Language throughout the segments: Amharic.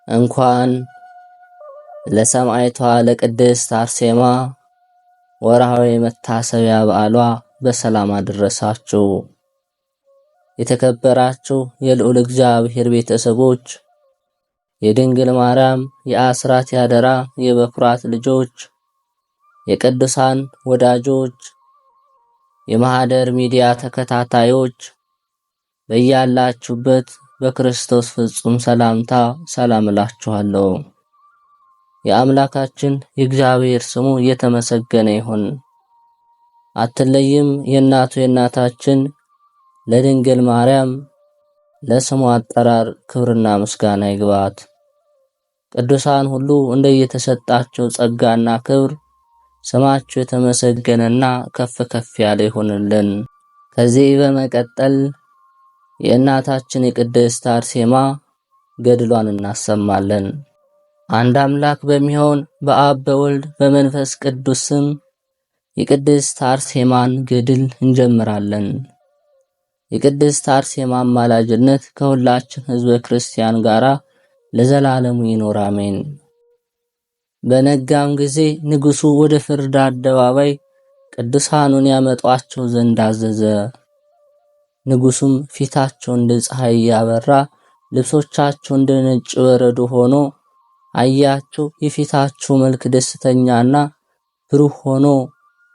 እንኳን ለሰማዕቷ ለቅድስት አርሴማ ወርሃዊ መታሰቢያ በዓሏ በሰላም አደረሳችሁ። የተከበራችሁ የልዑል እግዚአብሔር ቤተሰቦች፣ የድንግል ማርያም የአስራት ያደራ የበኩራት ልጆች፣ የቅዱሳን ወዳጆች፣ የማህደር ሚዲያ ተከታታዮች በያላችሁበት በክርስቶስ ፍጹም ሰላምታ ሰላም እላችኋለሁ። የአምላካችን የእግዚአብሔር ስሙ የተመሰገነ ይሁን። አትለይም የእናቱ የእናታችን ለድንግል ማርያም ለስሙ አጠራር ክብርና ምስጋና ይግባት። ቅዱሳን ሁሉ እንደየተሰጣቸው ጸጋና ክብር ስማቸው የተመሰገነና ከፍ ከፍ ያለ ይሁንልን። ከዚህ በመቀጠል የእናታችን የቅድስት አርሴማ ገድሏን እናሰማለን። አንድ አምላክ በሚሆን በአብ በወልድ በመንፈስ ቅዱስ ስም የቅድስት አርሴማን ገድል እንጀምራለን። የቅድስት አርሴማ አማላጅነት ከሁላችን ሕዝበ ክርስቲያን ጋራ ለዘላለሙ ይኖር አሜን። በነጋም ጊዜ ንጉሡ ወደ ፍርድ አደባባይ ቅዱሳኑን ያመጧቸው ዘንድ አዘዘ። ንጉሡም ፊታቸው እንደ ፀሐይ ያበራ ልብሶቻቸው እንደ ነጭ በረዶ ሆኖ አያቸው። የፊታቸው መልክ ደስተኛና ብሩህ ሆኖ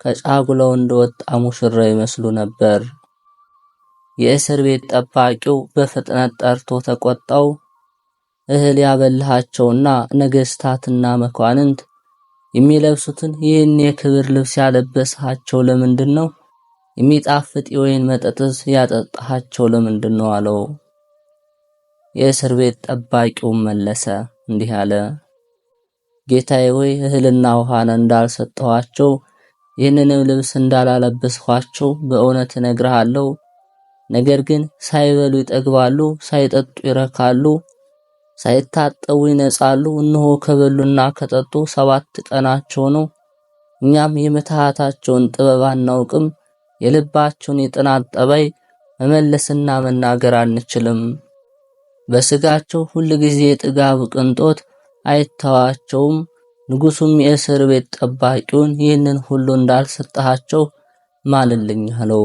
ከጫጉላው እንደወጣ ሙሽራ ይመስሉ ነበር። የእስር ቤት ጠባቂው በፍጥነት ጠርቶ ተቆጣው። እህል ያበላሃቸውና ነገስታትና መኳንንት የሚለብሱትን ይህን የክብር ልብስ ያለበስሃቸው ለምንድን ነው? የሚጣፍጥ የወይን መጠጥስ ያጠጣሃቸው ለምንድን ነው? አለው። የእስር ቤት ጠባቂው መለሰ እንዲህ አለ፣ ጌታዬ ሆይ እህልና ውሃን እንዳልሰጠኋቸው ይህንንም ልብስ እንዳላለበስኋቸው በእውነት እነግርሃለሁ። ነገር ግን ሳይበሉ ይጠግባሉ፣ ሳይጠጡ ይረካሉ፣ ሳይታጠቡ ይነጻሉ። እነሆ ከበሉና ከጠጡ 7 ቀናቸው ነው። እኛም የምትሃታቸውን ጥበብ አናውቅም፣ የልባቸውን የጥናት ጠባይ መመለስና መናገር አንችልም። በስጋቸው ሁል ጊዜ የጥጋብ ቅንጦት አይተዋቸውም። ንጉሡም የእስር ቤት ጠባቂውን ይህንን ሁሉ እንዳልሰጣቸው ማልልኝ አለው።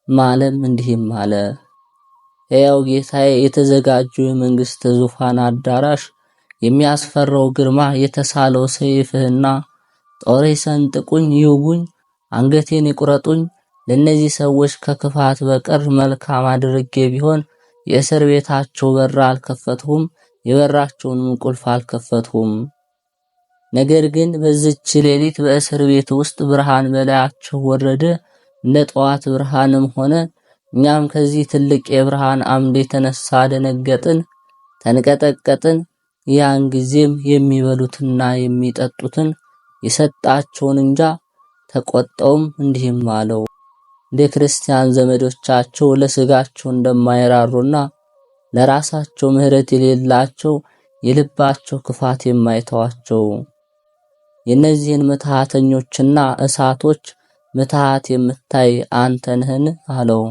ማለም እንዲህም አለ፣ ሕያው ጌታዬ የተዘጋጁ የመንግስት ዙፋን አዳራሽ የሚያስፈራው ግርማ የተሳለው ሰይፍህና ጦሬ ሰንጥቁኝ ይውጉኝ፣ አንገቴን ይቁረጡኝ። ለነዚህ ሰዎች ከክፋት በቀር መልካም አድርጌ ቢሆን የእስር ቤታቸው በር አልከፈትሁም፣ የበራቸውንም ቁልፍ አልከፈትሁም። ነገር ግን በዚች ሌሊት በእስር ቤት ውስጥ ብርሃን በላያቸው ወረደ፣ እንደ ጠዋት ብርሃንም ሆነ። እኛም ከዚህ ትልቅ የብርሃን አምድ የተነሳ ደነገጥን፣ ተንቀጠቀጥን። ያን ጊዜም የሚበሉትና የሚጠጡትን የሰጣቸውን እንጃ። ተቆጣውም እንዲህም አለው፣ እንደ ክርስቲያን ዘመዶቻቸው ለስጋቸው እንደማይራሩና ለራሳቸው ምሕረት የሌላቸው የልባቸው ክፋት የማይተዋቸው የእነዚህን ምትሃተኞችና እሳቶች ምትሃት የምታይ አንተ ነህን? አለው።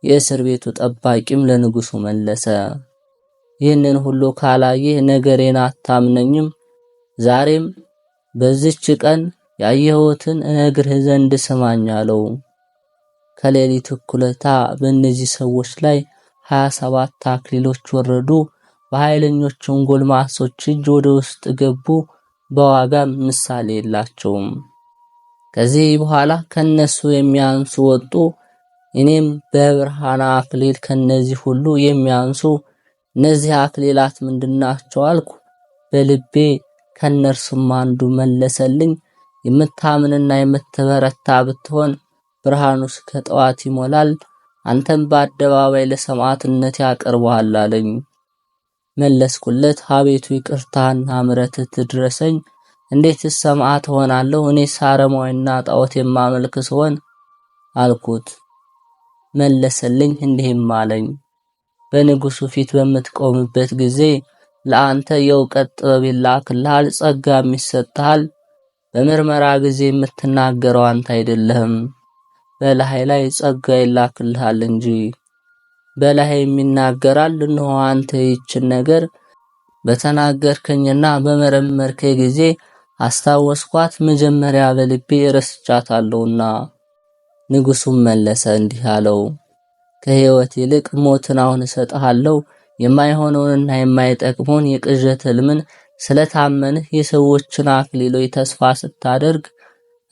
የእስር ቤቱ ጠባቂም ለንጉሡ መለሰ፣ ይህንን ሁሉ ካላየህ ነገሬን አታምነኝም። ዛሬም በዚች ቀን ያየሁትን እነግርህ ዘንድ ስማኝ አለው። ከሌሊት እኩሌታ በእነዚህ ሰዎች ላይ 27 አክሊሎች ወረዱ። በኃይለኞቹም ጎልማሶች እጅ ወደ ውስጥ ገቡ፣ በዋጋም ምሳሌ የላቸውም። ከዚህ በኋላ ከነሱ የሚያንሱ ወጡ። እኔም በብርሃን አክሊል ከነዚህ ሁሉ የሚያንሱ እነዚህ አክሊላት ምንድናቸው አልኩ። በልቤ ከነርሱም አንዱ መለሰልኝ፣ የምታምንና የምትበረታ ብትሆን ብርሃኑ እስከ ጠዋት ይሞላል፣ አንተም በአደባባይ ለሰማዕትነት ያቀርበዋል አለኝ። መለስኩለት፣ አቤቱ ይቅርታና ምሕረትህ ትድረሰኝ። እንዴትስ ሰማዕት ሆናለሁ? እኔስ አረማዊና ጣዖት የማመልክ ስሆን አልኩት። መለሰልኝ እንዲህም አለኝ፣ በንጉሡ ፊት በምትቆምበት ጊዜ ለአንተ የእውቀት ጥበብ ይላክልሃል፣ ጸጋም ይሰጥሃል። በምርመራ ጊዜ የምትናገረው አንተ አይደለህም፣ በላይ ላይ ጸጋ ይላክልሃል እንጂ። በላይም ይናገራል። እነሆ አንተ ይችን ነገር በተናገርከኝና በመረመርከኝ ጊዜ አስታወስኳት፣ መጀመሪያ በልቤ ረስቻታለሁና። ንጉሡም መለሰ እንዲህ አለው፣ ከሕይወት ይልቅ ሞትን አሁን እሰጥሃለሁ። የማይሆነውንና የማይጠቅመውን የቅዠት ሕልምን ስለታመንህ የሰዎችን አክሊሎች ተስፋ ስታደርግ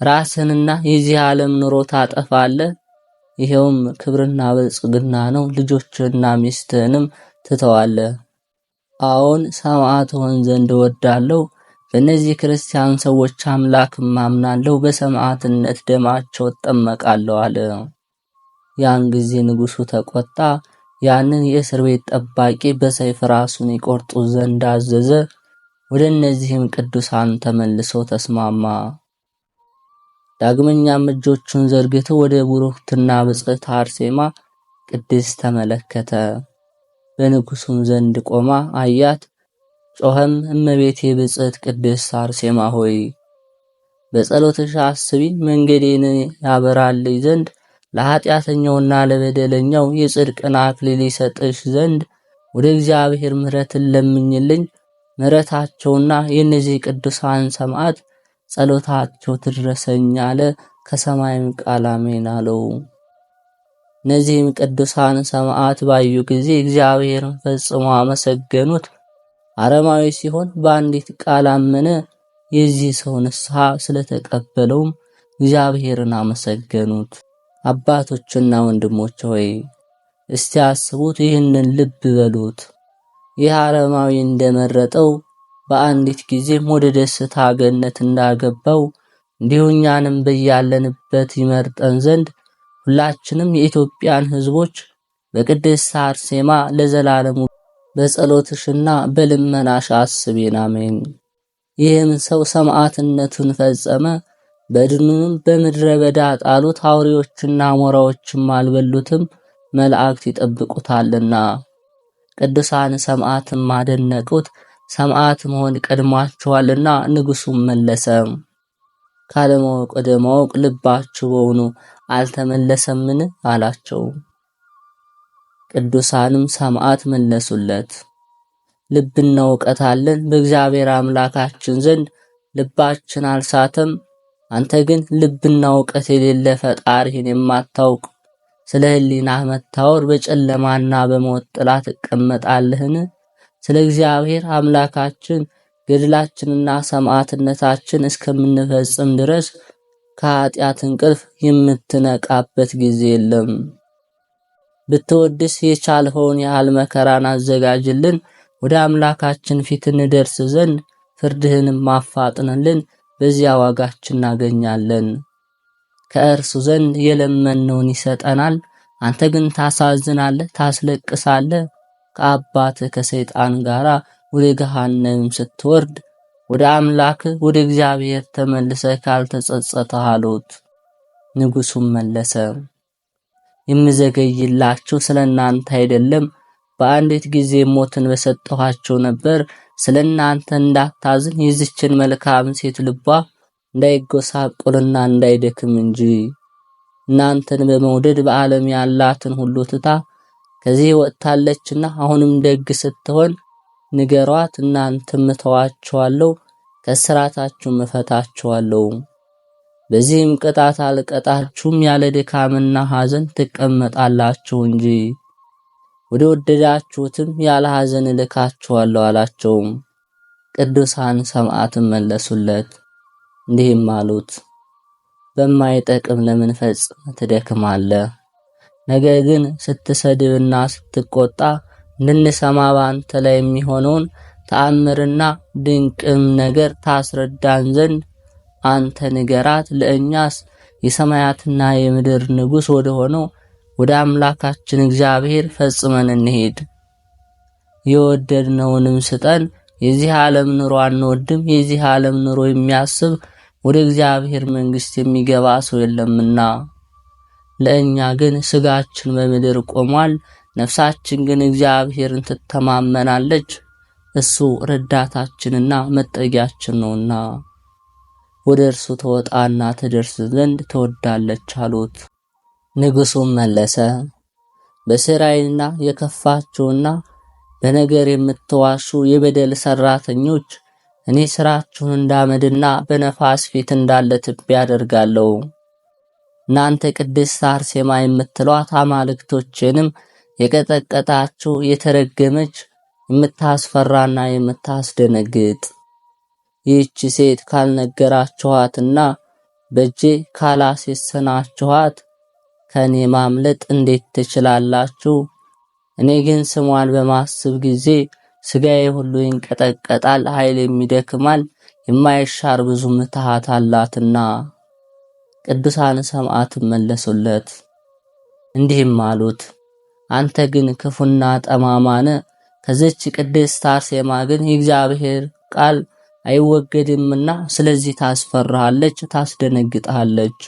ራስህንና የዚህ ዓለም ኑሮ ታጠፋለህ። ይሄውም ክብርና ብልጽግና ነው። ልጆችህና ሚስትህንም ትተዋለህ። አዎን ሰማዕት ሆን ዘንድ እወዳለሁ። በእነዚህ ክርስቲያን ሰዎች አምላክም አምናለሁ። በሰማዕትነት ደማቸው እጠመቃለሁ አለ። ያን ጊዜ ንጉሡ ተቆጣ። ያንን የእስር ቤት ጠባቂ በሰይፍ ራሱን ይቆርጡ ዘንድ አዘዘ። ወደ እነዚህም ቅዱሳን ተመልሶ ተስማማ። ዳግመኛም እጆቹን ዘርግቶ ወደ ቡሩክትና ብጽዕት አርሴማ ቅድስት ተመለከተ። በንጉሡም ዘንድ ቆማ አያት። ጮኸም፣ እመቤቴ ብጽዕት ቅድስት አርሴማ ሆይ በጸሎትሽ አስቢኝ፣ መንገዴን ያበራልኝ ዘንድ ለኃጢአተኛውና ለበደለኛው የጽድቅን አክሊል ይሰጥሽ ዘንድ ወደ እግዚአብሔር ምሕረትን ለምኝልኝ። ምሕረታቸውና የእነዚህ ቅዱሳን ሰማዕት ጸሎታቸው ትድረሰኝ አለ። ከሰማይም ቃል አሜን አለው። እነዚህም ቅዱሳን ሰማዕት ባዩ ጊዜ እግዚአብሔርን ፈጽሞ አመሰገኑት። አረማዊ ሲሆን በአንዲት ቃል አመነ። የዚህ ሰው ንስሐ ስለተቀበለውም እግዚአብሔርን አመሰገኑት። አባቶችና ወንድሞች ሆይ እስቲ አስቡት፣ ይህንን ልብ በሉት። ይህ አረማዊ እንደመረጠው በአንዲት ጊዜም ወደ ደስታ ገነት እንዳገባው እንዲሁ እኛንም በያለንበት ይመርጠን ዘንድ ሁላችንም የኢትዮጵያን ሕዝቦች በቅድስት አርሴማ ለዘላለሙ በጸሎትሽና በልመናሽ አስቤን፣ አሜን። ይህም ሰው ሰማዕትነቱን ፈጸመ። በድኑንም በምድረ በዳ ጣሉት። አውሬዎችና አሞራዎችም አልበሉትም፣ መላእክት ይጠብቁታልና። ቅዱሳን ሰማዕትም አደነቁት። ሰማዕት መሆን ቀድሟቸዋልና። ንጉሡም መለሰ፣ ካለማወቅ ወደ ማወቅ ልባችሁ በውኑ አልተመለሰምን አላቸው። ቅዱሳንም ሰማዕት መለሱለት፣ ልብና እውቀት አለን፣ በእግዚአብሔር አምላካችን ዘንድ ልባችን አልሳተም። አንተ ግን ልብና እውቀት የሌለ ፈጣሪህን የማታውቅ ስለ ሕሊናህ መታወር በጨለማና በሞት ጥላ ትቀመጣለህን? ስለ እግዚአብሔር አምላካችን ገድላችንና ሰማዕትነታችን እስከምንፈጽም ድረስ ከኃጢአት እንቅልፍ የምትነቃበት ጊዜ የለም። ብትወድስ የቻልኸውን ያህል መከራን አዘጋጅልን፣ ወደ አምላካችን ፊት እንደርስ ዘንድ ፍርድህንም አፋጥንልን፣ በዚያ ዋጋችን እናገኛለን። ከእርሱ ዘንድ የለመነውን ይሰጠናል። አንተ ግን ታሳዝናለህ፣ ታስለቅሳለህ። ከአባትህ ከሰይጣን ጋር ወደ ገሃነም ስትወርድ ወደ አምላክህ ወደ እግዚአብሔር ተመልሰህ ካልተጸጸተህ አሉት። ንጉሡም መለሰ፣ የምዘገይላችሁ ስለ እናንተ አይደለም፣ በአንዲት ጊዜ ሞትን በሰጠኋቸው ነበር። ስለ እናንተ እንዳታዝን የዚችን መልካም ሴት ልቧ እንዳይጎሳቆልና እንዳይደክም እንጂ። እናንተን በመውደድ በዓለም ያላትን ሁሉ ትታ ከዚህ ወጥታለችና አሁንም ደግ ስትሆን ንገሯት። እናንተም እተዋችኋለሁ፣ ከስራታችሁም እፈታችኋለሁ። በዚህም ቅጣት አልቀጣችሁም፣ ያለ ድካምና ሐዘን ትቀመጣላችሁ እንጂ ወደ ወደዳችሁትም ያለ ሐዘን እልካችኋለሁ አላቸው። ቅዱሳን ሰማዕትም መለሱለት እንዲህም አሉት፣ በማይጠቅም ለምን ፈጽመህ ትደክማለህ? ነገር ግን ስትሰድብና ስትቆጣ እንድንሰማ በአንተ ላይ የሚሆነውን ተአምርና ድንቅም ነገር ታስረዳን ዘንድ አንተ ንገራት። ለእኛስ የሰማያትና የምድር ንጉሥ ወደ ሆነው ወደ አምላካችን እግዚአብሔር ፈጽመን እንሄድ። የወደድነውንም ስጠን። የዚህ ዓለም ኑሮ አንወድም። የዚህ ዓለም ኑሮ የሚያስብ ወደ እግዚአብሔር መንግሥት የሚገባ ሰው የለምና። ለእኛ ግን ስጋችን በምድር ቆሟል፣ ነፍሳችን ግን እግዚአብሔርን ትተማመናለች። እሱ ረዳታችንና መጠጊያችን ነውና ወደ እርሱ ተወጣና ትደርስ ዘንድ ትወዳለች አሉት። ንጉሡም መለሰ፣ በስራይና የከፋችሁና በነገር የምትዋሹ የበደል ሰራተኞች እኔ ስራችሁን እንዳመድና በነፋስ ፊት እንዳለ ትቢያ አደርጋለሁ። እናንተ ቅድስት አርሴማ የምትሏት አማልክቶቼንም የቀጠቀጣችሁ የተረገመች የምታስፈራና የምታስደነግጥ ይህች ሴት ካልነገራችኋትና በእጄ ካላሴሰናችኋት ከኔ ማምለጥ እንዴት ትችላላችሁ? እኔ ግን ስሟን በማስብ ጊዜ ስጋዬ ሁሉ ይንቀጠቀጣል፣ ኃይሌም ይደክማል። የማይሻር ብዙ ምትሃት አላትና። ቅዱሳን ሰማዕታት መለሱለት እንዲህም አሉት፣ አንተ ግን ክፉና ጠማማነ። ከዚች ቅድስት አርሴማ ግን የእግዚአብሔር ቃል አይወገድምና ስለዚህ ታስፈራሃለች፣ ታስደነግጣለች።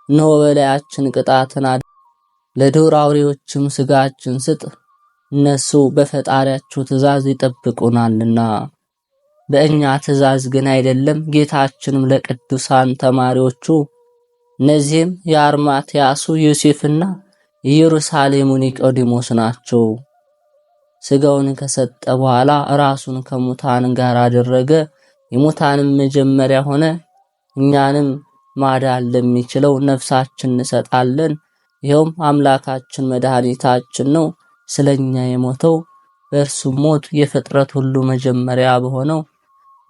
እነሆ በላያችን ቅጣትን ለዱር አውሬዎችም ስጋችን ስጥ፣ እነሱ በፈጣሪያቸው ትእዛዝ ይጠብቁናልና በእኛ ትእዛዝ ግን አይደለም። ጌታችንም ለቅዱሳን ተማሪዎቹ እነዚህም የአርማትያሱ ዮሴፍና የኢየሩሳሌሙ ኒቆዲሞስ ናቸው። ስጋውን ከሰጠ በኋላ ራሱን ከሙታን ጋር አደረገ። የሙታንም መጀመሪያ ሆነ። እኛንም ማዳን ለሚችለው ነፍሳችን እንሰጣለን። ይኸውም አምላካችን መድኃኒታችን ነው። ስለኛ የሞተው በእርሱ ሞት የፍጥረት ሁሉ መጀመሪያ በሆነው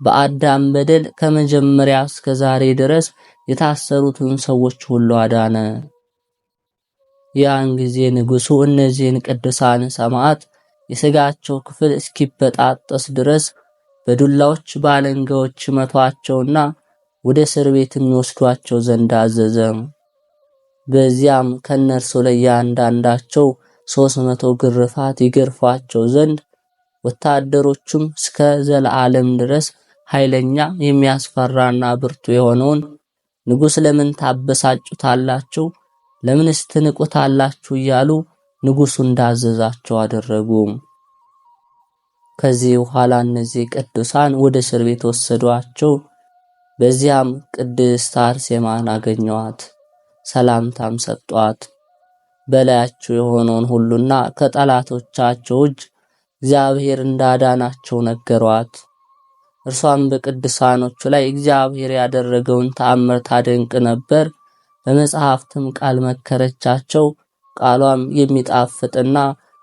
በአዳም በደል ከመጀመሪያ እስከ ዛሬ ድረስ የታሰሩትን ሰዎች ሁሉ አዳነ። ያን ጊዜ ንጉሡ እነዚህን ቅዱሳን ሰማዕታት የሥጋቸው ክፍል እስኪበጣጠስ ድረስ በዱላዎች ባለንጋዎች መቷቸውና ወደ እስር ቤት የሚወስዷቸው ዘንድ አዘዘ። በዚያም ከነርሱ ለእያንዳንዳቸው 300 ግርፋት ይገርፏቸው ዘንድ ወታደሮቹም እስከ ዘላለም ድረስ ኃይለኛ የሚያስፈራና ብርቱ የሆነውን ንጉሥ ለምን ታበሳጩታላችሁ? ለምንስ ትንቁታላችሁ? እያሉ ንጉሡ እንዳዘዛቸው አደረጉ። ከዚህ በኋላ እነዚህ ቅዱሳን ወደ እስር ቤት ወሰዷቸው። በዚያም ቅድስት አርሴማን አገኘዋት፣ ሰላምታም ሰጧት። በላያቸው የሆነውን ሁሉና ከጠላቶቻቸው እጅ እግዚአብሔር እንዳዳናቸው ነገሯት። እርሷም በቅዱሳኖቹ ላይ እግዚአብሔር ያደረገውን ተአምር ታደንቅ ነበር። በመጽሐፍትም ቃል መከረቻቸው። ቃሏም የሚጣፍጥና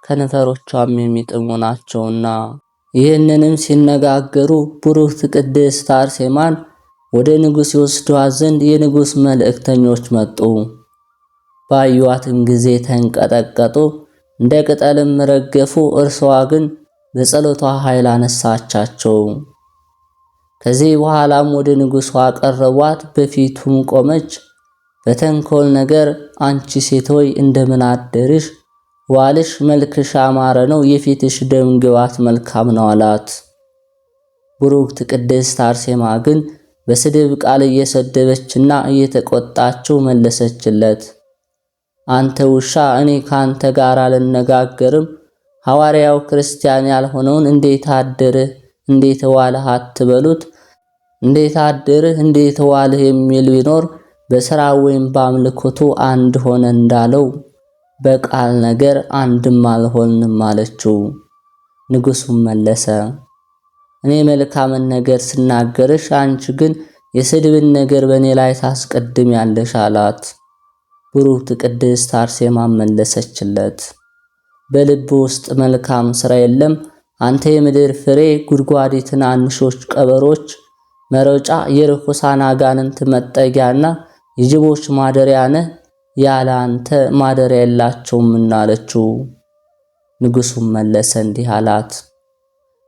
ከንፈሮቿም የሚጥሙ ናቸውና። ይህንንም ሲነጋገሩ ቡሩክት ቅድስት አርሴማን ወደ ንጉሥ ይወስዷት ዘንድ የንጉሥ መልእክተኞች መጡ። ባዩዋትም ጊዜ ተንቀጠቀጡ፣ እንደ ቅጠልም ረገፉ። እርሷ ግን በጸሎቷ ኃይል አነሳቻቸው። ከዚህ በኋላም ወደ ንጉሡ አቀረቧት፣ በፊቱም ቆመች። በተንኮል ነገር አንቺ ሴት ሆይ እንደምን አደርሽ? ዋልሽ? መልክሽ ያማረ ነው፣ የፊትሽ ደም ግባት መልካም ነው አላት። ቡሩክት ቅድስት አርሴማ ግን በስድብ ቃል እየሰደበችና እየተቆጣችው መለሰችለት። አንተ ውሻ፣ እኔ ካንተ ጋር አልነጋገርም። ሐዋርያው ክርስቲያን ያልሆነውን እንዴት አደርህ እንዴት ዋልህ አትበሉት። እንዴት አደርህ እንዴት ዋልህ የሚል ቢኖር በሥራ ወይም በአምልኮቱ አንድ ሆነ እንዳለው በቃል ነገር አንድም አልሆንም አለችው። ንጉሡም መለሰ፣ እኔ መልካምን ነገር ስናገርሽ አንቺ ግን የስድብን ነገር በእኔ ላይ ታስቀድሚያለሽ አላት። ቡሩክት ቅድስት አርሴማ መለሰችለት፣ በልብ ውስጥ መልካም ሥራ የለም። አንተ የምድር ፍሬ፣ ጉድጓድ፣ ትናንሾች ቀበሮች መረጫ፣ የርኩሳን አጋንንት መጠጊያና የጅቦች ማደሪያ ነህ። ያለ አንተ ማደሪያ የላቸውምና አለችው። ንጉሡም መለሰ እንዲህ አላት፣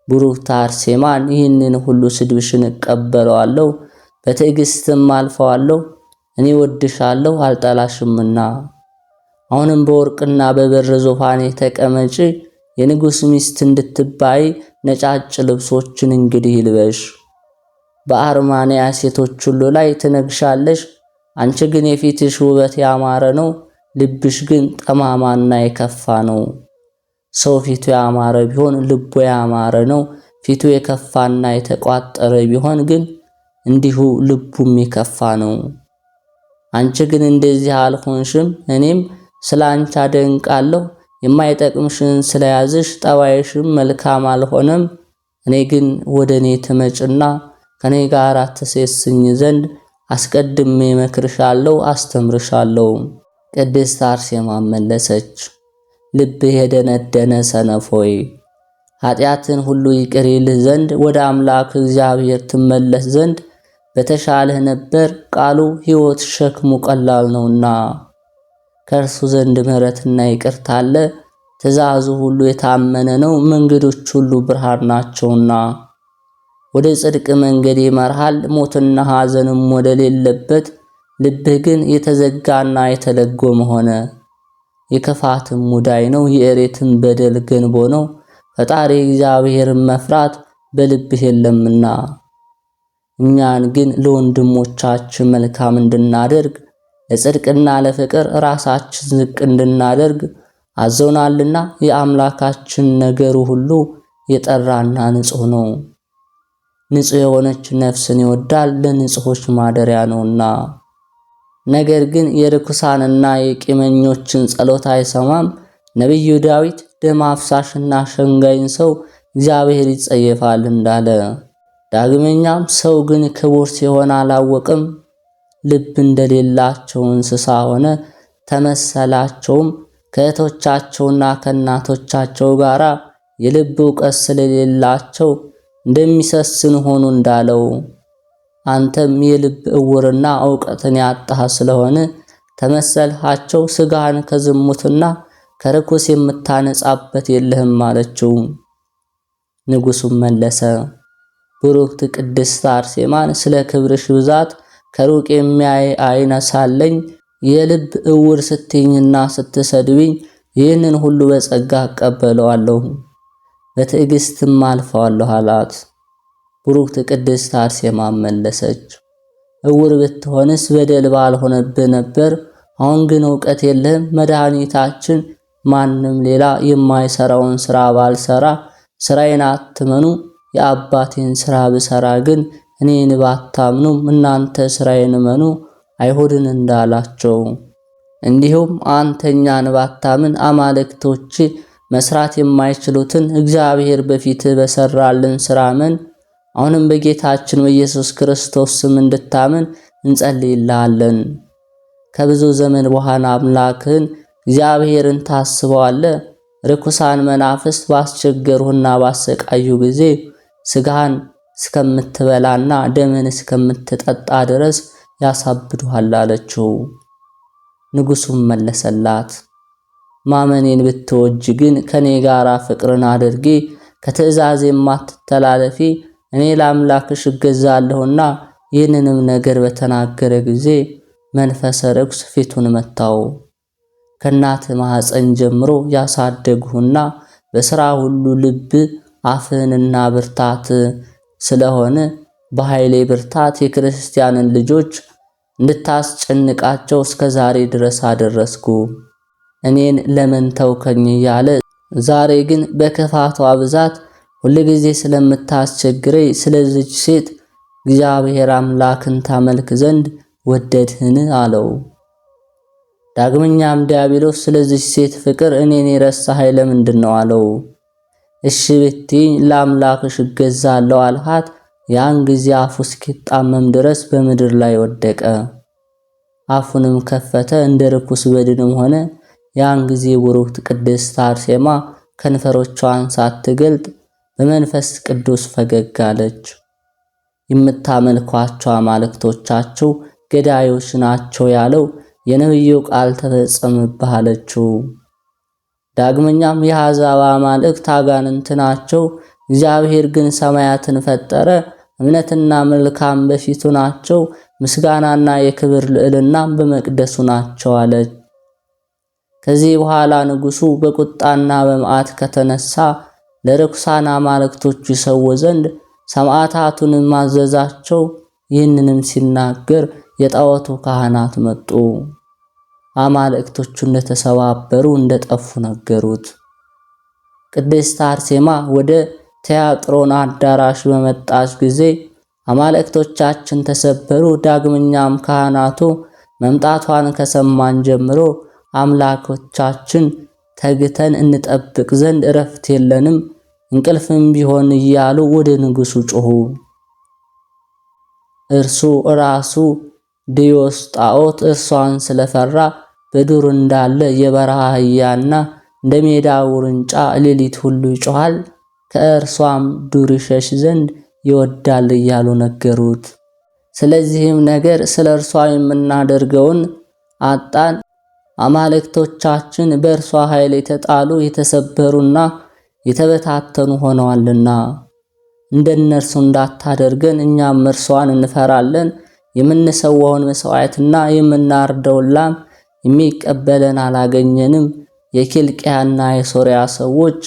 ቡሩክት አርሴማን ይህንን ሁሉ ስድብሽን እቀበለዋለሁ፣ በትዕግስትም አልፈዋለሁ። እኔ ወድሻለሁ አልጠላሽምና። አሁንም በወርቅና በብር ዙፋኔ ተቀመጪ፣ የንጉሥ ሚስት እንድትባይ ነጫጭ ልብሶችን እንግዲህ ይልበሽ። በአርማንያ ሴቶች ሁሉ ላይ ትነግሻለሽ። አንቺ ግን የፊትሽ ውበት ያማረ ነው፣ ልብሽ ግን ጠማማና የከፋ ነው። ሰው ፊቱ ያማረ ቢሆን ልቡ ያማረ ነው። ፊቱ የከፋና የተቋጠረ ቢሆን ግን እንዲሁ ልቡም የከፋ ነው። አንቺ ግን እንደዚህ አልሆንሽም። እኔም ስለ አንቺ አደንቃለሁ። የማይጠቅምሽን ስለያዝሽ ጠባይሽም መልካም አልሆነም። እኔ ግን ወደ እኔ ትመጭና ከኔ ጋር ትሴስኝ ዘንድ አስቀድሜ መክርሻለሁ፣ አስተምርሻለሁ። ቅድስት አርሴማ መለሰች፣ ልብህ የደነደነ ሰነፍ ሆይ ኃጢአትን ሁሉ ይቅር ይልህ ዘንድ ወደ አምላክ እግዚአብሔር ትመለስ ዘንድ በተሻለህ ነበር። ቃሉ ሕይወት ሸክሙ ቀላል ነውና ከእርሱ ዘንድ ምሕረትና ይቅርታ አለ። ትእዛዙ ሁሉ የታመነ ነው፣ መንገዶች ሁሉ ብርሃን ናቸውና። ወደ ጽድቅ መንገድ ይመርሃል፣ ሞትና ሐዘንም ወደ ሌለበት። ልብህ ግን የተዘጋና የተለጎመ ሆነ። የክፋትም ሙዳይ ነው፣ የእሬትም በደል ገንቦ ነው። ፈጣሪ እግዚአብሔርን መፍራት በልብህ የለምና። እኛን ግን ለወንድሞቻችን መልካም እንድናደርግ ለጽድቅና ለፍቅር ራሳችን ዝቅ እንድናደርግ አዘውናልና የአምላካችን ነገሩ ሁሉ የጠራና ንጹሕ ነው። ንጹሕ የሆነች ነፍስን ይወዳል፣ ለንጹሖች ማደሪያ ነውና። ነገር ግን የርኩሳንና የቂመኞችን ጸሎት አይሰማም። ነቢዩ ዳዊት ደም አፍሳሽና ሸንጋይን ሰው እግዚአብሔር ይጸየፋል እንዳለ፣ ዳግመኛም ሰው ግን ክቡር ሲሆን አላወቅም። ልብ እንደሌላቸው እንስሳ ሆነ፣ ተመሰላቸውም። ከእህቶቻቸውና ከእናቶቻቸው ጋር የልብ ዕውቀት ስለሌላቸው እንደሚሰስኑ ሆኑ እንዳለው፣ አንተም የልብ ዕውርና ዕውቀትን ያጣህ ስለሆነ ተመሰልሃቸው። ሥጋህን ከዝሙትና ከርኩስ የምታነጻበት የለህም አለችው። ንጉሡም መለሰ፣ ብሩክት ቅድስት አርሴማን ስለ ክብርሽ ብዛት ከሩቅ የሚያይ ዓይን ሳለኝ የልብ ዕውር ስትይኝና ስትሰድቢኝ ይህንን ሁሉ በጸጋ እቀበለዋለሁ፣ በትዕግስትም አልፈዋለሁ አላት። ብሩክት ቅድስት አርሴማ መለሰች፣ ዕውር ብትሆንስ በደል ባልሆነብህ ነበር። አሁን ግን ዕውቀት የለህም። መድኃኒታችን ማንም ሌላ የማይሰራውን ሥራ ባልሰራ ሥራዬን አትመኑ፣ የአባቴን ሥራ ብሰራ ግን እኔን ባታምኑም እናንተ ሥራዬን እመኑ አይሁድን እንዳላቸው፣ እንዲሁም አንተኛን ባታምን አማልክቶች መስራት የማይችሉትን እግዚአብሔር በፊትህ በሰራልን ሥራ እመን። አሁንም በጌታችን በኢየሱስ ክርስቶስ ስም እንድታምን እንጸልይልሃለን። ከብዙ ዘመን በኋላ አምላክህን እግዚአብሔርን ታስበዋለህ። ርኩሳን መናፍስት ባስቸገሩህና ባሰቃዩ ጊዜ ሥጋህን እስከምትበላና ደምን እስከምትጠጣ ድረስ ያሳብዱሃል አለችው። ንጉሡም መለሰላት፣ ማመኔን ብትወጅ ግን ከኔ ጋር ፍቅርን አድርጊ፣ ከትእዛዜ የማትተላለፊ እኔ ለአምላክሽ እገዛለሁና። ይህንንም ነገር በተናገረ ጊዜ መንፈሰ ርኩስ ፊቱን መታው። ከእናት ማኅፀን ጀምሮ ያሳደግሁና በሥራ ሁሉ ልብ አፍህንና ብርታት ስለሆነ በኃይሌ ብርታት የክርስቲያንን ልጆች እንድታስጨንቃቸው እስከ ዛሬ ድረስ አደረስኩ። እኔን ለምን ተውከኝ እያለ ዛሬ ግን በክፋቷ ብዛት ሁልጊዜ ስለምታስቸግረኝ ስለዚች ሴት እግዚአብሔር አምላክን ታመልክ ዘንድ ወደድህን አለው። ዳግመኛም ዲያብሎስ ስለዚች ሴት ፍቅር እኔን የረሳኸኝ ለምንድን ነው አለው። እሺ ብትይኝ ለአምላክሽ እገዛለሁ አልሃት። ያን ጊዜ አፉ እስኪጣመም ድረስ በምድር ላይ ወደቀ። አፉንም ከፈተ፣ እንደ ርኩስ በድንም ሆነ። ያን ጊዜ ብሩክት ቅድስት አርሴማ ከንፈሮቿን ሳትገልጥ በመንፈስ ቅዱስ ፈገግ አለች። የምታመልኳቸው አማልክቶቻችሁ ገዳዮች ናቸው ያለው የነቢዩ ቃል ተፈጸመብህ አለችው። ዳግመኛም የአሕዛብ አማልክት አጋንንት ናቸው፣ እግዚአብሔር ግን ሰማያትን ፈጠረ። እምነትና መልካም በፊቱ ናቸው፣ ምስጋናና የክብር ልዕልናም በመቅደሱ ናቸው አለች። ከዚህ በኋላ ንጉሡ በቁጣና በመዓት ከተነሳ ለርኩሳን አማልክቶቹ ይሰዉ ዘንድ ሰማዕታቱንም አዘዛቸው። ይህንንም ሲናገር የጣዖቱ ካህናት መጡ። አማልክቶቹ እንደተሰባበሩ እንደጠፉ ነገሩት። ቅድስት አርሴማ ወደ ቲያጥሮን አዳራሽ በመጣች ጊዜ አማልክቶቻችን ተሰበሩ። ዳግመኛም ካህናቱ መምጣቷን ከሰማን ጀምሮ አምላኮቻችን ተግተን እንጠብቅ ዘንድ እረፍት የለንም እንቅልፍም ቢሆን እያሉ ወደ ንጉሡ ጮኹ። እርሱ ራሱ ዲዮስጣዖት እርሷን ስለፈራ በዱር እንዳለ የበረሃ አህያና እንደ ሜዳ ውርንጫ ሌሊት ሁሉ ይጮኻል፣ ከእርሷም ዱር ይሸሽ ዘንድ ይወዳል እያሉ ነገሩት። ስለዚህም ነገር ስለ እርሷ የምናደርገውን አጣን። አማልክቶቻችን በእርሷ ኃይል የተጣሉ የተሰበሩና የተበታተኑ ሆነዋልና እንደነርሱ እንዳታደርገን እኛም እርሷን እንፈራለን። የምንሰዋውን መስዋዕትና የምናርደውን ላም የሚቀበለን አላገኘንም። የኪልቅያና የሶርያ ሰዎች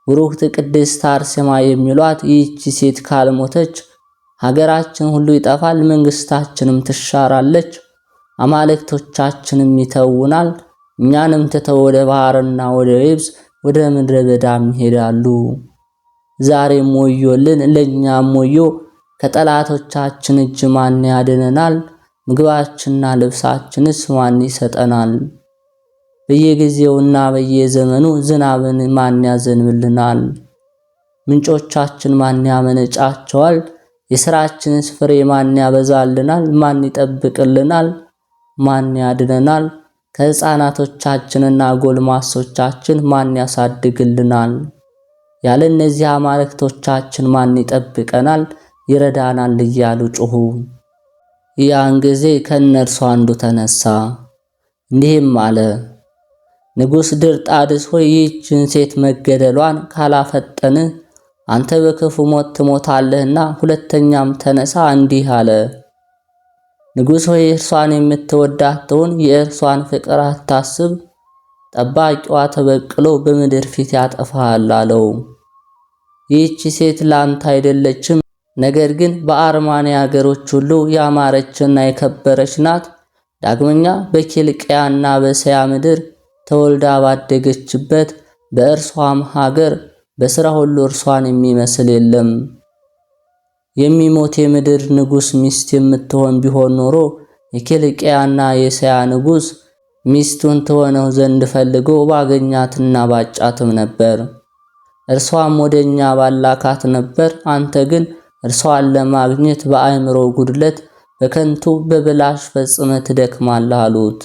ብሩክት ቅድስት አርሴማ የሚሏት ይህች ሴት ካልሞተች ሀገራችን ሁሉ ይጠፋል፣ መንግስታችንም ትሻራለች፣ አማልክቶቻችንም ይተውናል፣ እኛንም ትተው ወደ ባህርና ወደ የብስ ወደ ምድረ በዳም ይሄዳሉ። ዛሬም ወዮልን፣ ለእኛም ወዮ፣ ከጠላቶቻችን እጅ ማን ያድነናል? ምግባችንና ልብሳችንስ ማን ይሰጠናል? በየጊዜውና በየዘመኑ ዝናብን ማን ያዘንብልናል? ምንጮቻችን ማን ያመነጫቸዋል? የሥራችንስ ፍሬ ማን ያበዛልናል? ማን ይጠብቅልናል? ማን ያድነናል? ከሕፃናቶቻችንና ጎልማሶቻችን ማን ያሳድግልናል? ያለ እነዚህ አማልክቶቻችን ማን ይጠብቀናል ይረዳናል? እያሉ ጮኹ። ያን ጊዜ ከእነርሱ አንዱ ተነሳ፣ እንዲህም አለ። ንጉሥ ድርጣድስ ሆይ ይህችን ሴት መገደሏን ካላፈጠንህ አንተ በክፉ ሞት ትሞታለህና። ሁለተኛም ተነሳ እንዲህ አለ። ንጉሥ ሆይ እርሷን የምትወዳት ትሁን፣ የእርሷን ፍቅር አታስብ፣ ጠባቂዋ ተበቅሎ በምድር ፊት ያጠፋሃል አለው። ይህች ሴት ላንተ አይደለችም፣ ነገር ግን በአርማንያ አገሮች ሁሉ ያማረችና የከበረች ናት። ዳግመኛ በኪልቅያና በእስያ ምድር ተወልዳ ባደገችበት በእርሷም ሀገር በሥራ ሁሉ እርሷን የሚመስል የለም። የሚሞት የምድር ንጉሥ ሚስት የምትሆን ቢሆን ኖሮ የኪልቅያና የእስያ ንጉሥ ሚስቱን ትሆነው ዘንድ ፈልጎ ባገኛትና ባጫትም ነበር። እርሷም ወደኛ ባላካት ነበር። አንተ ግን እርሷን ለማግኘት በአእምሮ ጉድለት በከንቱ በብላሽ ፈጽመህ ትደክማለህ አሉት።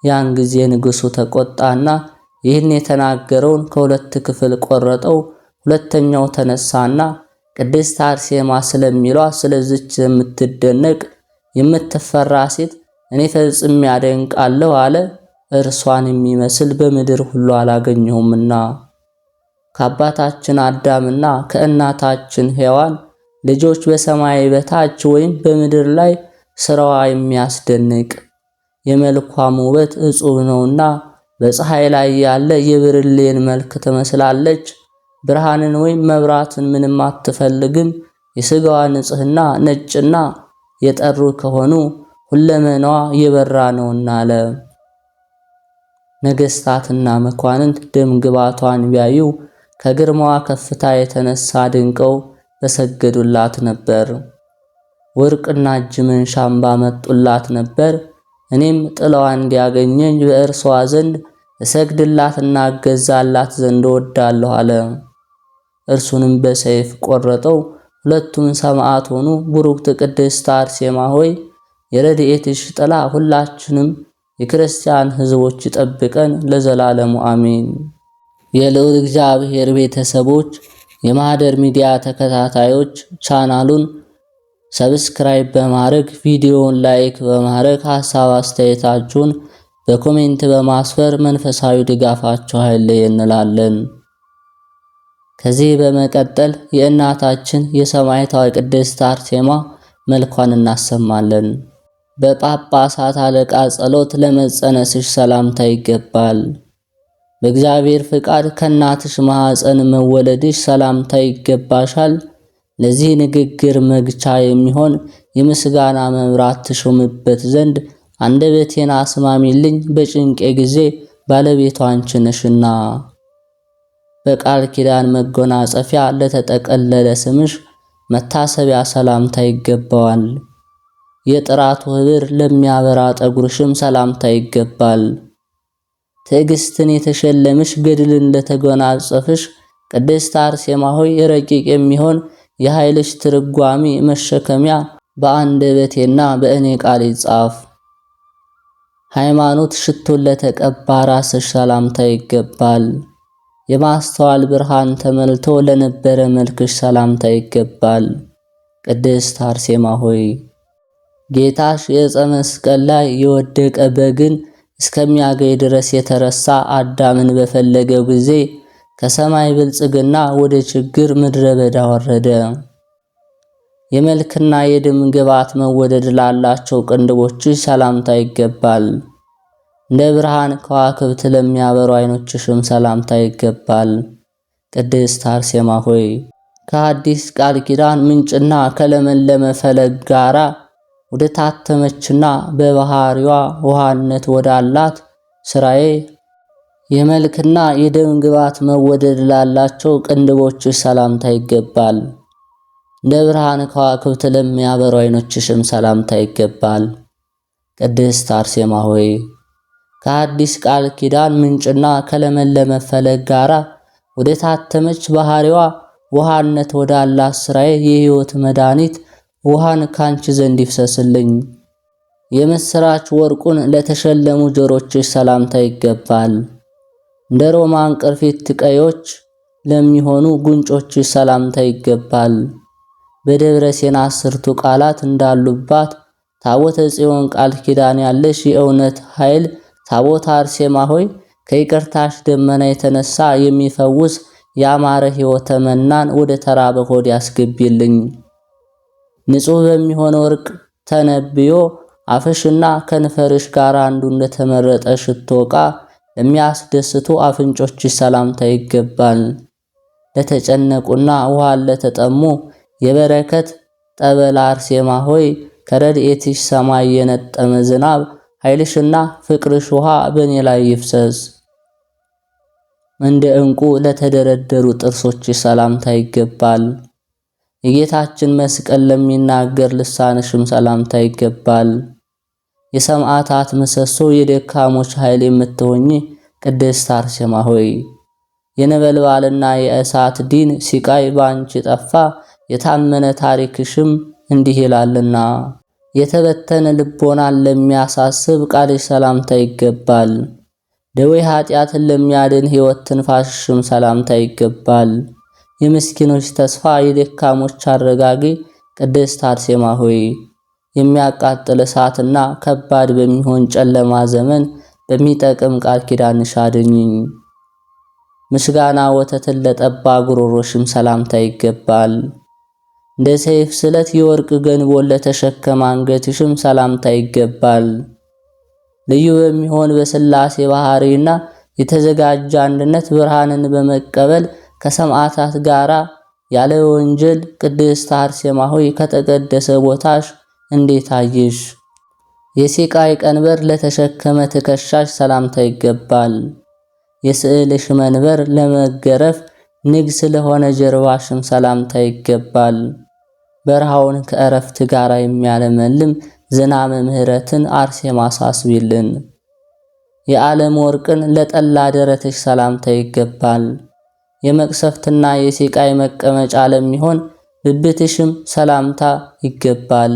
ያን ጊዜ ንጉሡ ተቆጣና ይህን የተናገረውን ከሁለት ክፍል ቆረጠው። ሁለተኛው ተነሳና ቅድስት አርሴማ ስለሚሏት ስለዚች የምትደነቅ የምትፈራ ሴት እኔ ፈጽሜ አደንቃለሁ አለ። እርሷን የሚመስል በምድር ሁሉ አላገኘሁምና ከአባታችን አዳምና ከእናታችን ሔዋን ልጆች በሰማይ በታች ወይም በምድር ላይ ስራዋ የሚያስደንቅ የመልኳም ውበት እጹብ ነውና በፀሐይ ላይ ያለ የብርሌን መልክ ትመስላለች። ብርሃንን ወይም መብራትን ምንም አትፈልግም። የሥጋዋ ንጽሕና ነጭና የጠሩ ከሆኑ ሁለመናዋ የበራ ነውና አለ። ነገሥታትና መኳንንት ደም ግባቷን ቢያዩ ከግርማዋ ከፍታ የተነሳ ድንቀው በሰገዱላት ነበር። ወርቅና እጅ መንሻም ባመጡላት ነበር። እኔም ጥላዋ እንዲያገኘኝ በእርሷ ዘንድ እሰግድላትና እገዛላት ዘንድ እወዳለሁ አለ። እርሱንም በሰይፍ ቆረጠው። ሁለቱም ሰማዕት ሆኑ። ቡሩክት ቅድስት አርሴማ ሆይ የረድኤትሽ ጥላ ሁላችንም የክርስቲያን ሕዝቦች ይጠብቀን ለዘላለሙ አሜን። የልዑል እግዚአብሔር ቤተሰቦች፣ የማህደር ሚዲያ ተከታታዮች ቻናሉን ሰብስክራይብ በማድረግ ቪዲዮውን ላይክ በማድረግ ሐሳብ አስተያየታችሁን በኮሜንት በማስፈር መንፈሳዊ ድጋፋችሁ አይለየን እንላለን። ከዚህ በመቀጠል የእናታችን የሰማዕቷ ቅድስት አርሴማ መልኳን እናሰማለን። በጳጳሳት አለቃ ጸሎት ለመጸነስሽ ሰላምታ ይገባል። በእግዚአብሔር ፍቃድ ከእናትሽ ማኅፀን መወለድሽ ሰላምታ ይገባሻል። ለዚህ ንግግር መግቻ የሚሆን የምስጋና መብራት ትሾምበት ዘንድ አንደበቴን አስማሚልኝ፣ በጭንቄ ጊዜ ባለቤቷ አንቺ ነሽና። በቃል ኪዳን መጎናጸፊያ ለተጠቀለለ ስምሽ መታሰቢያ ሰላምታ ይገባዋል። የጥራቱ ኅብር ለሚያበራ ጠጉርሽም ሰላምታ ይገባል። ትዕግስትን የተሸለምሽ ገድልን ለተጎናጸፍሽ ቅድስት አርሴማ ሆይ ረቂቅ የሚሆን የኃይልሽ ትርጓሜ መሸከሚያ በአንደበቴና በእኔ ቃል ይጻፍ። ሃይማኖት ሽቶን ለተቀባ ራስሽ ሰላምታ ይገባል። የማስተዋል ብርሃን ተመልቶ ለነበረ መልክሽ ሰላምታ ይገባል። ቅድስት አርሴማ ሆይ ጌታሽ የዕፀ መስቀል ላይ የወደቀ በግን እስከሚያገኝ ድረስ የተረሳ አዳምን በፈለገው ጊዜ ከሰማይ ብልጽግና ወደ ችግር ምድረ በዳ ወረደ። የመልክና የደም ግባት መወደድ ላላቸው ቅንድቦችሽ ሰላምታ ይገባል። እንደ ብርሃን ከዋክብት ለሚያበሩ ዓይኖችሽም ሰላምታ ይገባል። ቅድስት አርሴማ ሆይ ከአዲስ ቃል ኪዳን ምንጭና ከለመለመ ፈለግ ጋራ ወደ ታተመችና በባህሪዋ ውሃነት ወዳላት ስራዬ የመልክና የደም ግባት መወደድ ላላቸው ቅንድቦችሽ ሰላምታ ይገባል። እንደ ብርሃን ከዋክብት ለሚያበሩ ዓይኖችሽም ሰላምታ ይገባል። ቅድስት አርሴማ ሆይ ከአዲስ ቃል ኪዳን ምንጭና ከለመለመ ፈለግ ጋራ ወደ ታተመች ባህሪዋ ውሃነት ወዳላት ስራዬ የሕይወት መድኃኒት ውሃን ካንቺ ዘንድ ይፍሰስልኝ። የምስራች ወርቁን ለተሸለሙ ጆሮችሽ ሰላምታ ይገባል። እንደ ሮማን ቅርፊት ቀዮች ለሚሆኑ ጉንጮችሽ ሰላምታ ይገባል። በደብረ ሲና 10ቱ ቃላት እንዳሉባት ታቦተ ጽዮን ቃል ኪዳን ያለሽ የእውነት ኃይል ታቦተ አርሴማ ሆይ ከይቅርታሽ ደመና የተነሳ የሚፈውስ ያማረ ሕይወተ መናን ወደ ተራበ ሆድ ያስገቢልኝ። ንጹሕ በሚሆን ወርቅ ተነብዮ አፍሽና ከንፈርሽ ጋር አንዱ እንደተመረጠ ሽቶ ዕቃ ለሚያስደስቱ አፍንጮችሽ ሰላምታ ይገባል። ለተጨነቁና ውሃን ለተጠሙ የበረከት ጠበል አርሴማ ሆይ ከረድኤትሽ ሰማይ የነጠመ ዝናብ ኃይልሽና ፍቅርሽ ውሃ በእኔ ላይ ይፍሰስ። እንደ ዕንቁ ለተደረደሩ ጥርሶችሽ ሰላምታ ይገባል። የጌታችን መስቀል ለሚናገር ልሳንሽም ሰላምታ ይገባል። የሰማዕታት ምሰሶ የደካሞች ኃይል የምትሆኚ ቅድስት አርሴማ ሆይ የነበልባልና የእሳት ዲን ሲቃይ ባንቺ ጠፋ፣ የታመነ ታሪክሽም እንዲህ ይላልና የተበተነ ልቦናን ለሚያሳስብ ቃልሽ ሰላምታ ይገባል። ደዌ ኃጢአትን ለሚያድን ሕይወት ትንፋሽሽም ሰላምታ ይገባል። የምስኪኖች ተስፋ የደካሞች አረጋጊ ቅድስት አርሴማ ሆይ የሚያቃጥል እሳትና ከባድ በሚሆን ጨለማ ዘመን በሚጠቅም ቃል ኪዳንሽ አድኝኝ። ምስጋና ወተትን ለጠባ ጉሮሮሽም ሰላምታ ይገባል። እንደ ሰይፍ ስለት የወርቅ ገንቦን ለተሸከመ አንገትሽም ሰላምታ ይገባል። ልዩ በሚሆን በሥላሴ ባህሪና የተዘጋጀ አንድነት ብርሃንን በመቀበል ከሰማዕታት ጋራ ያለ ወንጀል ቅድስት አርሴማ ሆይ ከተቀደሰ ቦታሽ እንዴት አየሽ? የሲቃይ ቀንበር ለተሸከመ ትከሻሽ ሰላምታ ይገባል። የስዕልሽ መንበር ለመገረፍ ንግስ ለሆነ ጀርባሽም ሰላምታ ይገባል። በረሃውን ከእረፍት ጋር የሚያለመልም ዝናመ ምሕረትን አርሴማ አሳስቢልን። የዓለም ወርቅን ለጠላ ደረትሽ ሰላምታ ይገባል። የመቅሰፍትና የሲቃይ መቀመጫ ለሚሆን ብብትሽም ሰላምታ ይገባል።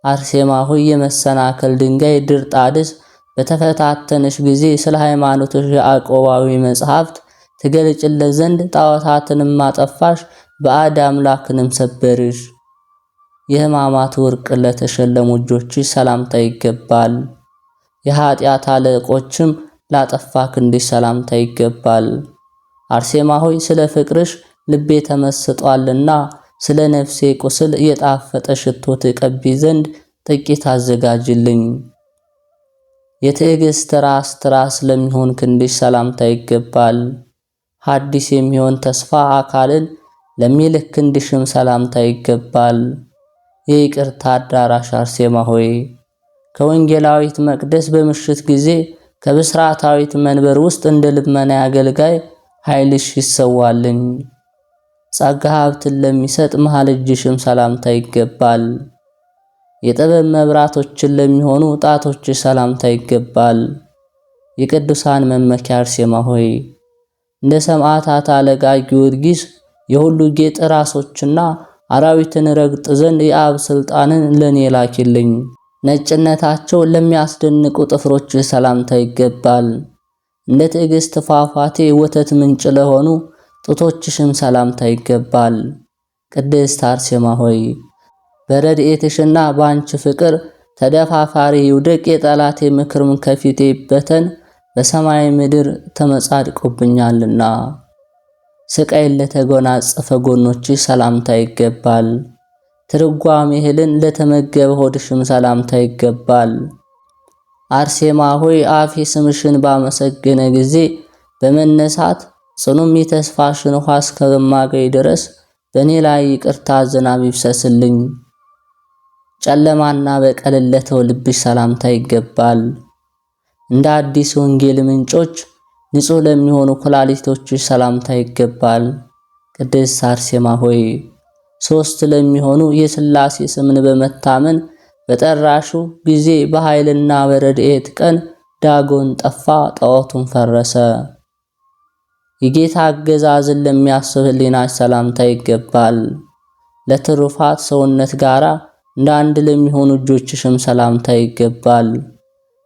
አርሴማ ሆይ የመሰናከል ድንጋይ ድርጣድስ በተፈታተነሽ ጊዜ ስለ ሃይማኖትሽ ያዕቆባዊ መጽሐፍት ትገልጭለት ዘንድ ጣዖታትንም አጠፋሽ፣ ባዕድ አምላክንም ሰበርሽ። የሕማማት ወርቅ ለተሸለሙ እጆችሽ ሰላምታ ይገባል። የኃጢአት አለቆችም ላጠፋ ክንድሽ ሰላምታ ይገባል። አርሴማ ሆይ ስለ ፍቅርሽ ልቤ ተመስጧልና ስለ ነፍሴ ቁስል የጣፈጠ ሽቶ ትቀቢ ዘንድ ጥቂት አዘጋጅልኝ። የትዕግስት ራስ ትራስ ለሚሆን ክንድሽ ሰላምታ ይገባል። ሐዲስ የሚሆን ተስፋ አካልን ለሚልክ ክንድሽም ሰላምታ ይገባል። የይቅርታ አዳራሽ አርሴማ ሆይ ከወንጌላዊት መቅደስ በምሽት ጊዜ ከብስራታዊት መንበር ውስጥ እንደ ልመና አገልጋይ ኃይልሽ ይሰዋልኝ። ጸጋ ሀብትን ለሚሰጥ መሃል እጅሽም ሰላምታ ይገባል። የጥበብ መብራቶችን ለሚሆኑ ጣቶችሽ ሰላምታ ይገባል። የቅዱሳን መመኪያ አርሴማ ሆይ እንደ ሰማዕታት አለቃ ጊዮርጊስ የሁሉ ጌጥ ራሶችና አራዊትን ረግጥ ዘንድ የአብ ስልጣንን ለኔ ላኪልኝ። ነጭነታቸው ለሚያስደንቁ ጥፍሮች ሰላምታ ይገባል። እንደ ትዕግስት ፏፏቴ ወተት ምንጭ ለሆኑ ጡቶችሽም ሰላምታ ይገባል። ቅድስት አርሴማ ሆይ በረድኤትሽና በአንቺ ፍቅር ተደፋፋሪ ይውደቅ፣ የጠላቴ ምክርም ከፊቴ ይበተን፣ በሰማይ ምድር ተመጻድቆብኛልና። ስቃይን ለተጎናጸፈ ጎኖችሽ ሰላምታ ይገባል። ትርጓሜ እህልን ለተመገበ ሆድሽም ሰላምታ ይገባል። አርሴማ ሆይ አፌ ስምሽን ባመሰገነ ጊዜ በመነሳት ጽኑም የተስፋሽን ውሃ እስከማገኝ ድረስ በእኔ ላይ ይቅርታ ዝናብ ይፍሰስልኝ። ጨለማና በቀልን ለተው ልብሽ ሰላምታ ይገባል። እንደ አዲስ ወንጌል ምንጮች ንጹሕ ለሚሆኑ ኩላሊቶችሽ ሰላምታ ይገባል። ቅድስት አርሴማ ሆይ ሦስት ለሚሆኑ የሥላሴ ስምን በመታመን በጠራሹ ጊዜ በኃይልና በረድኤት ቀን ዳጎን ጠፋ፣ ጣዖቱን ፈረሰ። የጌታ አገዛዝን ለሚያስብ ሕሊናሽ ሰላምታ ይገባል። ለትሩፋት ሰውነት ጋራ እንደ አንድ ለሚሆኑ እጆችሽም ሰላምታ ይገባል።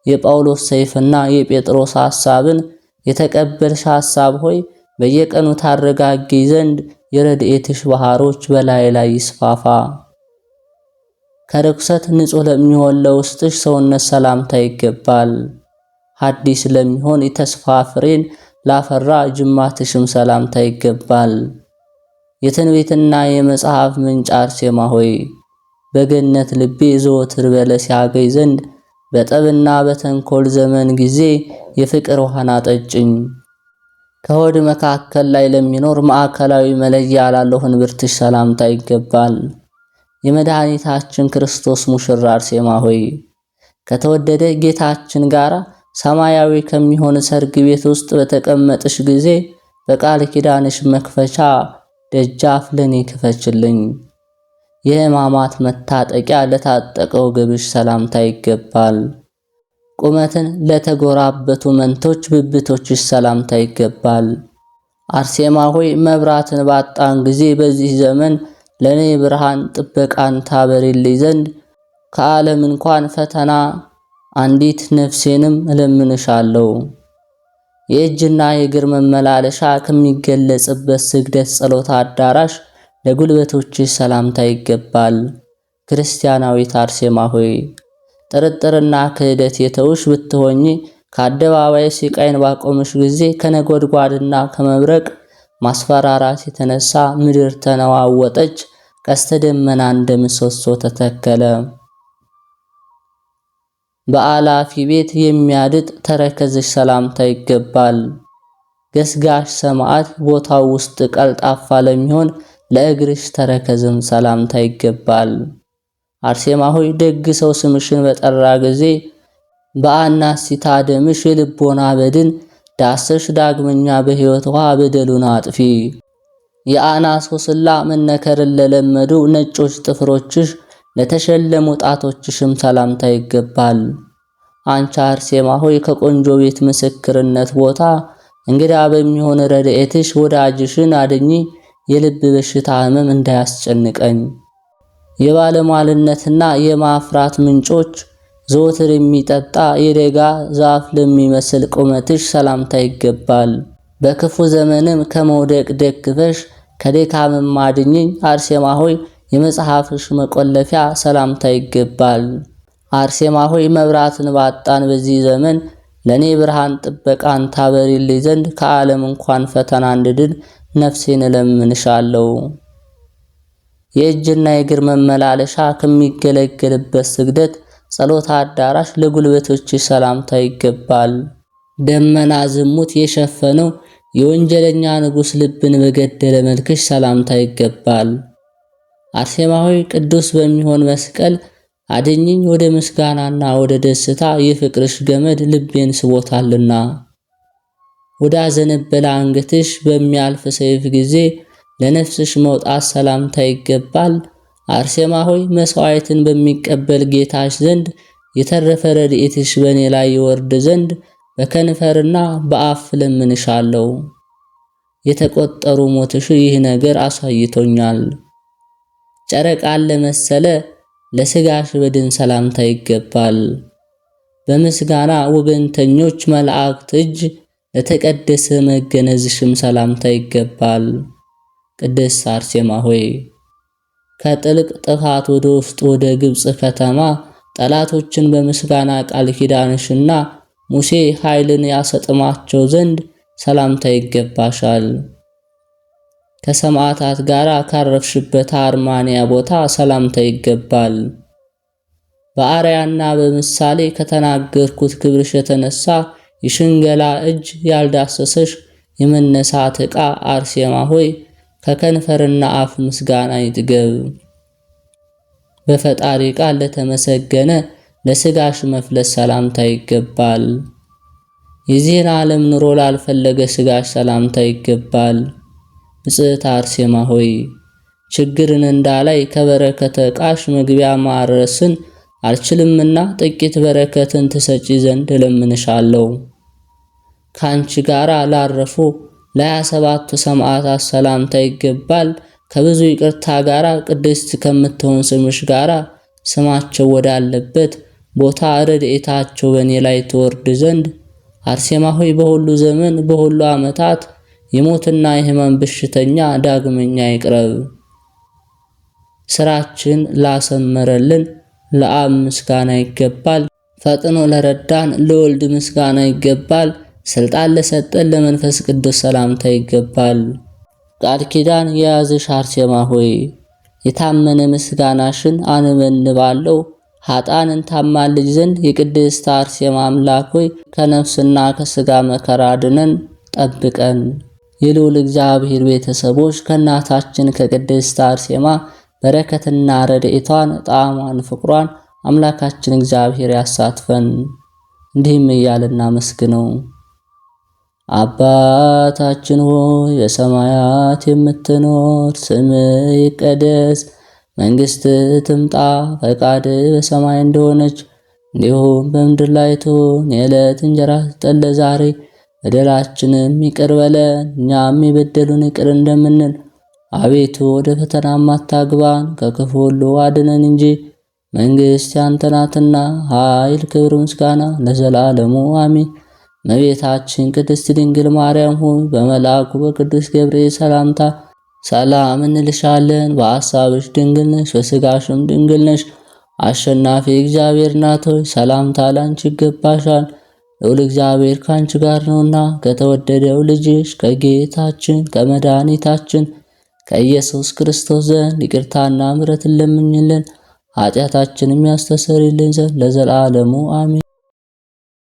የጳውሎስ ሰይፍና የጴጥሮስ ሐሳብን የተቀበልሽ ሐሳብ ሆይ በየቀኑ ታረጋጊ ዘንድ የረድኤትሽ ባህሮች በላይ ላይ ይስፋፋ። ከርኩሰት ንጹሕ ለሚሆን ለውስጥሽ ሰውነት ሰላምታ ይገባል። ሐዲስ ለሚሆን የተስፋ ፍሬን ላፈራ ጅማትሽም ሰላምታ ይገባል። የትንቢትና የመጽሐፍ ምንጭ አርሴማ ሆይ በገነት ልቤ ዘወትር በለስ ያገኝ ዘንድ በጠብና በተንኮል ዘመን ጊዜ የፍቅር ውሃን አጠጭኝ። ከሆድ መካከል ላይ ለሚኖር ማዕከላዊ መለያ ላለው እንብርትሽ ሰላምታ ይገባል። የመድኃኒታችን ክርስቶስ ሙሽራ አርሴማ ሆይ ከተወደደ ጌታችን ጋር ሰማያዊ ከሚሆን ሰርግ ቤት ውስጥ በተቀመጥሽ ጊዜ በቃል ኪዳንሽ መክፈቻ ደጃፍ ለኔ ክፈችልኝ። የሕማማት መታጠቂያ ለታጠቀው ግብሽ ሰላምታ ይገባል። ቁመትን ለተጎራበቱ መንቶች ብብቶችሽ ሰላምታ ይገባል። አርሴማ ሆይ መብራትን ባጣን ጊዜ በዚህ ዘመን ለኔ ብርሃን ጥበቃን ታበሪልኝ ዘንድ ከዓለም እንኳን ፈተና አንዲት ነፍሴንም እለምንሻለሁ። የእጅና የእግር መመላለሻ ከሚገለጽበት ስግደት ጸሎት አዳራሽ ለጉልበቶችሽ ሰላምታ ይገባል። ክርስቲያናዊት አርሴማ ሆይ ጥርጥርና ክህደት የተውሽ ብትሆኚ ከአደባባይ ሲቃይን ባቆምሽ ጊዜ ከነጎድጓድና ከመብረቅ ማስፈራራት የተነሳ ምድር ተነዋወጠች፣ ቀስተ ደመና እንደ ምሰሶ ተተከለ። በአላፊ ቤት የሚያድጥ ተረከዝሽ ሰላምታ ይገባል። ገስጋሽ ሰማዕት ቦታው ውስጥ ቀልጣፋ ለሚሆን ለእግርሽ ተረከዝም ሰላምታ ይገባል። አርሴማ ሆይ ደግ ሰው ስምሽን በጠራ ጊዜ በአናሲታ ደምሽ የልቦና በድን ዳሰሽ ዳግመኛ በሕይወት ውሃ በደሉን አጥፊ። የአናሶስላ መነከርን ለለመዱ ነጮች ጥፍሮችሽ ለተሸለሙ ጣቶችሽም ሰላምታ ይገባል። አንቺ አርሴማ ሆይ ከቆንጆ ቤት ምስክርነት ቦታ እንግዳ በሚሆን ረድኤትሽ ወዳጅሽን አድኚ፣ የልብ በሽታ ሕመም እንዳያስጨንቀኝ። የባለሟልነትና የማፍራት ምንጮች ዘወትር የሚጠጣ የደጋ ዛፍ ለሚመስል ቁመትሽ ሰላምታ ይገባል። በክፉ ዘመንም ከመውደቅ ደግፈሽ ከድካምም አድኝኝ። አርሴማ ሆይ የመጽሐፍሽ መቆለፊያ ሰላምታ ይገባል። አርሴማ ሆይ መብራትን ባጣን በዚህ ዘመን ለኔ ብርሃን ጥበቃን ታበሪልኝ ዘንድ ከዓለም እንኳን ፈተና እንድድን ነፍሴን እለምንሻለሁ። የእጅና የእግር መመላለሻ ከሚገለገልበት ስግደት ጸሎት አዳራሽ ለጉልበቶችሽ ሰላምታ ይገባል። ደመና ዝሙት የሸፈነው የወንጀለኛ ንጉሥ ልብን በገደለ መልክሽ ሰላምታ ይገባል። አርሴማ ሆይ ቅዱስ በሚሆን መስቀል አድኝኝ፣ ወደ ምስጋናና ወደ ደስታ የፍቅርሽ ገመድ ልቤን ስቦታልና። ወደ አዘነበለ አንገትሽ በሚያልፍ ሰይፍ ጊዜ ለነፍስሽ መውጣት ሰላምታ ይገባል። አርሴማ ሆይ መስዋዕትን በሚቀበል ጌታሽ ዘንድ የተረፈ ረድኤትሽ በእኔ ላይ ይወርድ ዘንድ በከንፈርና በአፍ ለምንሻለሁ። የተቆጠሩ ሞትሽ ይህ ነገር አሳይቶኛል። ጨረቃን ለመሰለ ለስጋሽ በድን ሰላምታ ይገባል። በምስጋና ወገንተኞች መላእክት እጅ ለተቀደሰ መገነዝሽም ሰላምታ ይገባል። ቅድስት አርሴማ ሆይ ከጥልቅ ጥፋት ወደ ውስጥ ወደ ግብጽ ከተማ ጠላቶችን በምስጋና ቃል ኪዳንሽና ሙሴ ኃይልን ያሰጥማቸው ዘንድ ሰላምታ ይገባሻል። ከሰማዕታት ጋር ካረፍሽበት አርማንያ ቦታ ሰላምታ ይገባል። በአርያና በምሳሌ ከተናገርኩት ክብርሽ የተነሳ የሽንገላ እጅ ያልዳሰሰሽ የመነሳት ዕቃ አርሴማ ሆይ ከከንፈርና አፍ ምስጋና ይጥገብ። በፈጣሪ ቃል ለተመሰገነ ለስጋሽ መፍለስ ሰላምታ ይገባል። የዚህን ዓለም ኑሮ ላልፈለገ ስጋሽ ሰላምታ ይገባል። ብጽዕት አርሴማ ሆይ ችግርን እንዳላይ ከበረከተ ዕቃሽ መግቢያ ማረስን አልችልምና ጥቂት በረከትን ትሰጪ ዘንድ እለምንሻለሁ። ካንቺ ጋራ ላረፉ ለ27 ሰማዕታት ሰላምታ ይገባል። ከብዙ ይቅርታ ጋራ ቅድስት ከምትሆን ስምሽ ጋራ ስማቸው ወዳለበት ቦታ ረድኤታቸው በእኔ ላይ ትወርድ ዘንድ አርሴማ ሆይ በሁሉ ዘመን በሁሉ ዓመታት የሞትና የሕመም በሽተኛ ዳግመኛ ይቅረብ። ስራችን ላሰመረልን ለአብ ምስጋና ይገባል። ፈጥኖ ለረዳን ለወልድ ምስጋና ይገባል። ስልጣን ለሰጠን ለመንፈስ ቅዱስ ሰላምታ ይገባል። ቃል ኪዳን የያዝሽ አርሴማ ሆይ የታመነ ምስጋናሽን አንበንባለሁ። ኃጥአንን ታማልጅ ዘንድ የቅድስት አርሴማ አምላክ ሆይ ከነፍስና ከስጋ መከራ ድነን ጠብቀን። የልዑል እግዚአብሔር ቤተሰቦች ከእናታችን ከቅድስት አርሴማ በረከትና ረድኤቷን ጣዕሟን ፍቅሯን አምላካችን እግዚአብሔር ያሳትፈን። እንዲህም እያልን እናመስግነው። አባታችን ሆይ በሰማያት የምትኖር፣ ስምህ ይቀደስ፣ መንግሥትህ ትምጣ፣ ፈቃድህ በሰማይ እንደሆነች እንዲሁም በምድር ላይ ትሁን። የዕለት እንጀራችንን ስጠን ዛሬ፣ በደላችንም ይቅር በለን እኛም የበደሉንን ይቅር እንደምንል፣ አቤቱ ወደ ፈተናም አታግባን ከክፉ ሁሉ አድነን እንጂ መንግሥት ያንተ ናትና፣ ኃይል፣ ክብር፣ ምስጋና ለዘላለሙ አሜን። እመቤታችን ቅድስት ድንግል ማርያም ሆይ በመልአኩ በቅዱስ ገብርኤል ሰላምታ ሰላም እንልሻለን። በሐሳብሽ ድንግል ነሽ፣ በሥጋሽም ድንግል ነሽ። አሸናፊ እግዚአብሔር እናት ሆይ ሰላምታ ላንቺ ይገባሻል። ልዑል እግዚአብሔር ካንቺ ጋር ነውና ከተወደደው ልጅሽ ከጌታችን ከመድኃኒታችን ከኢየሱስ ክርስቶስ ዘንድ ይቅርታና ምሕረትን ለምኝልን ኃጢአታችንን የሚያስተሰርይልን ዘንድ ለዘላለሙ አሜን።